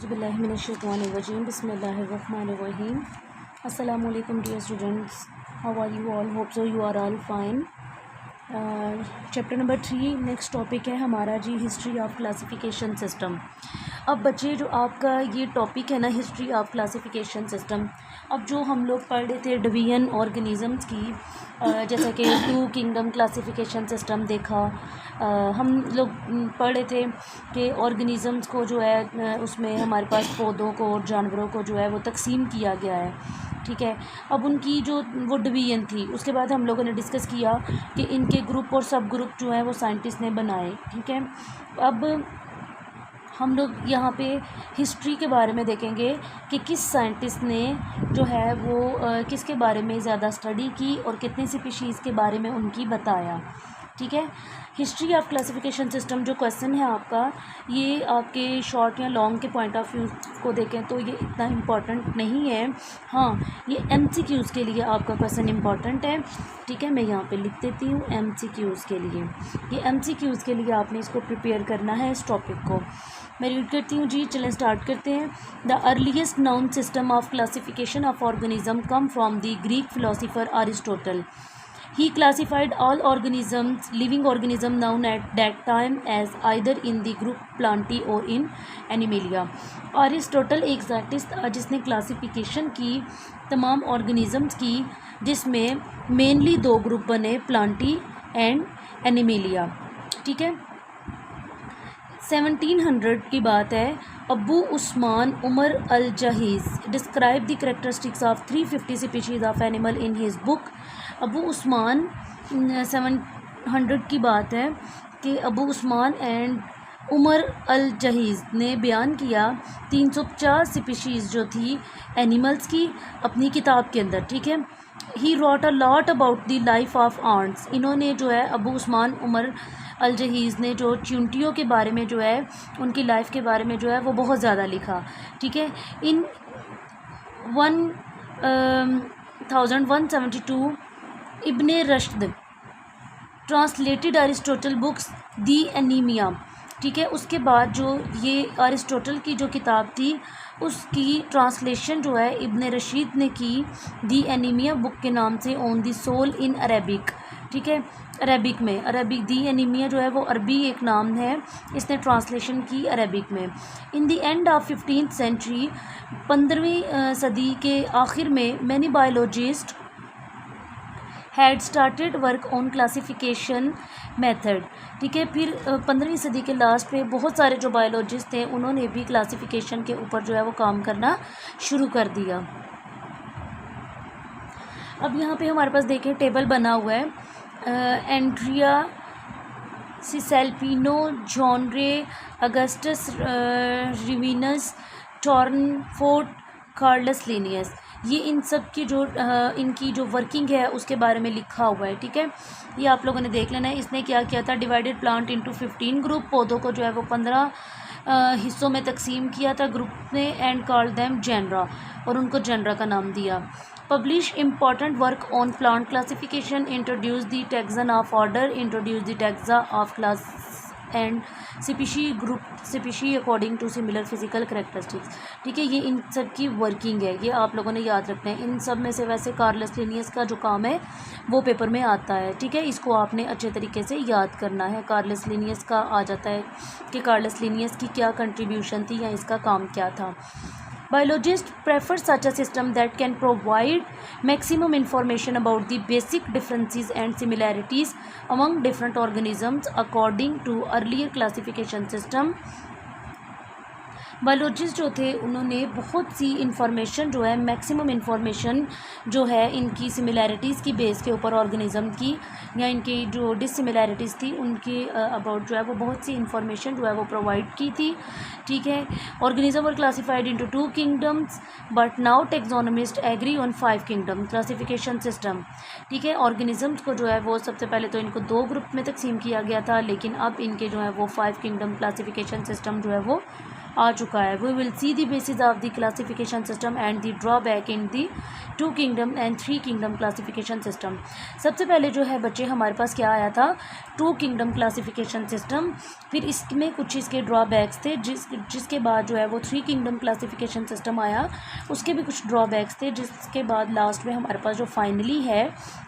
Auzubillahiminash-shaytanir-rajeem. Bismillahir-rahmanir-rahim. Assalamu alaikum dear students. How are you all? Hope so you are all fine. Chapter number 3 next topic है हमारा जी history of classification system. अब बच्चे जो आपका ये topic है ना हिस्ट्री ऑफ क्लासिफिकेशन सिस्टम, अब जो हम लोग पढ़ रहे थे डिवीजन ऑर्गेनिज़म्स की, जैसा कि टू किंगडम क्लासिफिकेशन सिस्टम देखा, हम लोग पढ़ रहे थे कि ऑर्गेनिज़म्स को जो है उसमें हमारे पास पौधों को और जानवरों को जो है वो तकसीम किया गया है, ठीक है। अब उनकी जो वो डिवीज़न थी उसके बाद हम लोगों ने डिस्कस किया कि इनके ग्रुप और सब ग्रुप जो है वो साइंटिस्ट ने बनाए, ठीक है। अब हम लोग यहाँ पे हिस्ट्री के बारे में देखेंगे कि किस साइंटिस्ट ने जो है वो किसके बारे में ज़्यादा स्टडी की और कितने स्पीशीज़ के बारे में उनकी बताया, ठीक है। हिस्ट्री ऑफ क्लासिफिकेशन सिस्टम जो क्वेश्चन है आपका, ये आपके शॉर्ट या लॉन्ग के पॉइंट ऑफ व्यू को देखें तो ये इतना इम्पॉर्टेंट नहीं है। हाँ, ये MCQs के लिए आपका क्वेश्चन इम्पॉर्टेंट है, ठीक है। मैं यहाँ पे लिख देती हूँ MCQs के लिए। ये MCQs के लिए आपने इसको प्रिपेयर करना है इस टॉपिक को। मैं रीड करती हूँ जी, चलें स्टार्ट करते हैं। The earliest noun system of classification of organism come from the Greek philosopher Aristotle. He classified all organisms, living organism known at that time as either in the group Plantae or in Animalia. Aristotle एक scientist था जिसने classification की तमाम organisms की, जिसमें mainly दो group बने, Plantae and animalia, ठीक है। 1700 की बात है। Abu Usman Umar Al Jahiz describe the characteristics of 350 species of animal in his book. Abu Usman 700 की बात है कि Abu Usman and Umar Al Jahiz ने बयान किया 350 स्पीशीज़ जो थी एनिमल्स की अपनी किताब के अंदर, ठीक है। He wrote a lot about the life of ants. इन्होंने जो है Abu Usman Umar Al Jahiz ने जो चींटियों के बारे में जो है उनकी लाइफ के बारे में जो है वो बहुत ज़्यादा लिखा, ठीक है। इन 1172 इब्ने रश्द ट्रांसलेटेड अरिस्टोटल बुक्स दी एनीमिया, ठीक है। उसके बाद जो ये अरिस्टोटल की जो किताब थी उसकी ट्रांसलेशन जो है इब्ने रशीद ने की दी एनीमिया बुक के नाम से, on the soul in Arabic, ठीक है। अरेबिक में, अरेबिक दी एनीमिया जो है वो अरबी एक नाम है, इसने ट्रांसलेशन की अरेबिक में। In the end of 15th century, 15वीं सदी के आखिर में, many biologist had started work on classification method, ठीक है। फिर 15वीं सदी के लास्ट पे बहुत सारे जो बायोलॉजिस्ट थे उन्होंने भी क्लासिफिकेशन के ऊपर जो है वो काम करना शुरू कर दिया। अब यहाँ पे हमारे पास देखें टेबल बना हुआ है, Andrea Cesalpino, John Ray, Augustus Rivinus, Tournefort, Carolus Linnaeus, ये इन सब की जो इनकी जो वर्किंग है उसके बारे में लिखा हुआ है, ठीक है। ये आप लोगों ने देख लेना है। इसने क्या किया था, डिवाइडेड प्लांट इनटू 15 ग्रुप, पौधों को जो है वो 15 हिस्सों में तकसीम किया था ग्रुप ने, एंड कॉल देम जेनरा, और उनको जेनरा का नाम दिया। Publish important work on plant classification, introduce the taxon of order, introduce the taxa of class and species group species according to similar physical characteristics, ठीक है। ये इन सब की वर्किंग है, ये आप लोगों ने याद रखना है। इन सब में से वैसे कार्लस लिनियस का जो काम है वो पेपर में आता है, ठीक है। इसको आपने अच्छे तरीके से याद करना है। कार्लस लिनियस का आ जाता है कि कार्लस लिनियस की क्या कंट्रीब्यूशन थी या इसका काम क्या था। Biologists prefer such a system that can provide maximum information about the basic differences and similarities among different organisms according to earlier classification system. Biologist जो थे उन्होंने बहुत सी इंफॉर्मेशन जो है, मैक्सिमम इंफॉर्मेशन जो है इनकी सिमिलैरिटीज़ की बेस के ऊपर ऑर्गेनिज़म की, या इनकी जो डिससिमिलैरिटीज़ थी उनकी अबाउट जो है वो बहुत सी इंफॉर्मेशन जो है वो प्रोवाइड की थी, ठीक है। Organism were classified into 2 kingdoms, but now taxonomist agree on 5 kingdom classification system, ठीक है। ऑर्गेनिज़म्स को जो है वो सबसे पहले तो इनको 2 ग्रुप में तकसीम किया गया था, लेकिन अब इनके जो है वो 5 किंगडम क्लासिफिकेशन सिस्टम जो है वो आ चुका है। We will see the basis of the classification system and the drawback in the 2 kingdom and 3 kingdom classification system. सबसे पहले जो है बच्चे हमारे पास क्या आया था, 2 किंगडम क्लासिफिकेशन सिस्टम, फिर इसमें कुछ इसके ड्रॉबैक्स थे, जिसके बाद जो है वो 3 किंगडम क्लासिफिकेशन सिस्टम आया, उसके भी कुछ ड्रॉबैक्स थे, जिसके बाद लास्ट में हमारे पास जो फाइनली है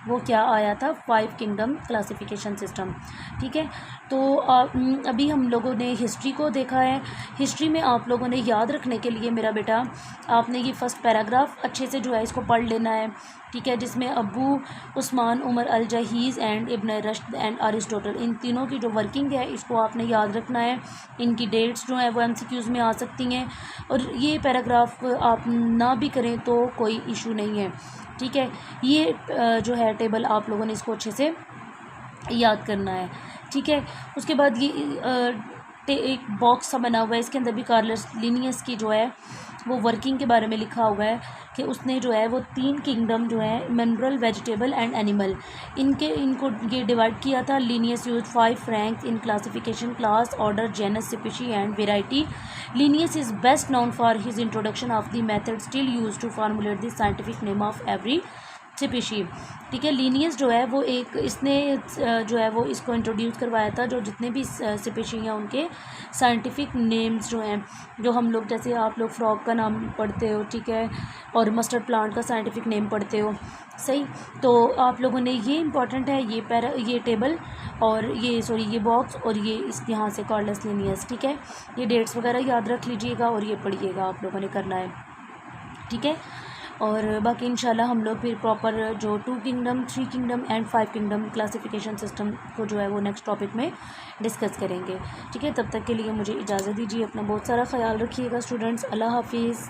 वो क्या आया था, 5 किंगडम क्लासिफिकेशन सिस्टम। ठीक है, तो अभी हम लोगों ने हिस्ट्री को देखा है। हिस्ट्री में आप लोगों ने याद रखने के लिए मेरा बेटा आपने ये फर्स्ट पैराग्राफ अच्छे से जो है इसको पढ़ लेना है। ठीक है, जिसमें Abu Usman, Umar Al Jahiz and Ibn Rushd and Aristotle, इन तीनों की जो वर्किंग है इसको आपने याद रखना है। इनकी डेट्स जो है वो MCQs में आ सकती हैं, और ये पैराग्राफ आप ना भी करें तो कोई इशू नहीं है। ठीक है, ये जो है टेबल आप लोगों ने इसको अच्छे से याद करना है। ठीक है, उसके बाद ये एक बॉक्स सा बना हुआ है, इसके अंदर भी कार्लस लिनियस की जो है वो वर्किंग के बारे में लिखा हुआ है कि उसने जो है वो 3 किंगडम जो है मिनरल, वेजिटेबल एंड एनिमल, इनको ये डिवाइड किया था। Linnaeus use 5 ranks in classification, class, order, genus, species and variety. Linnaeus is best known for his introduction of the method still use to formulate the scientific name of every species. ठीक है, Linnaeus जो है वो इसने जो है वो इसको इंट्रोड्यूस करवाया था, जो जितने भी स्पीशी हैं उनके साइंटिफिक नेम्स जो हैं, जो हम लोग जैसे आप लोग फ्रॉग का नाम पढ़ते हो, ठीक है, और मस्टर्ड प्लांट का साइंटिफिक नेम पढ़ते हो, सही। तो आप लोगों ने ये इंपॉर्टेंट है, ये टेबल और ये बॉक्स और ये इस यहाँ से कार्लस लिनियस। ठीक है, ये डेट्स वगैरह याद रख लीजिएगा और ये पढ़िएगा, आप लोगों ने करना है। ठीक है, और बाकी इंशाल्लाह हम लोग फिर प्रॉपर जो 2 kingdom, 3 kingdom and 5 kingdom classification system को जो है वो नेक्स्ट टॉपिक में डिस्कस करेंगे। ठीक है, तब तक के लिए मुझे इजाज़त दीजिए। अपना बहुत सारा ख्याल रखिएगा स्टूडेंट्स। अल्लाह हाफिज़।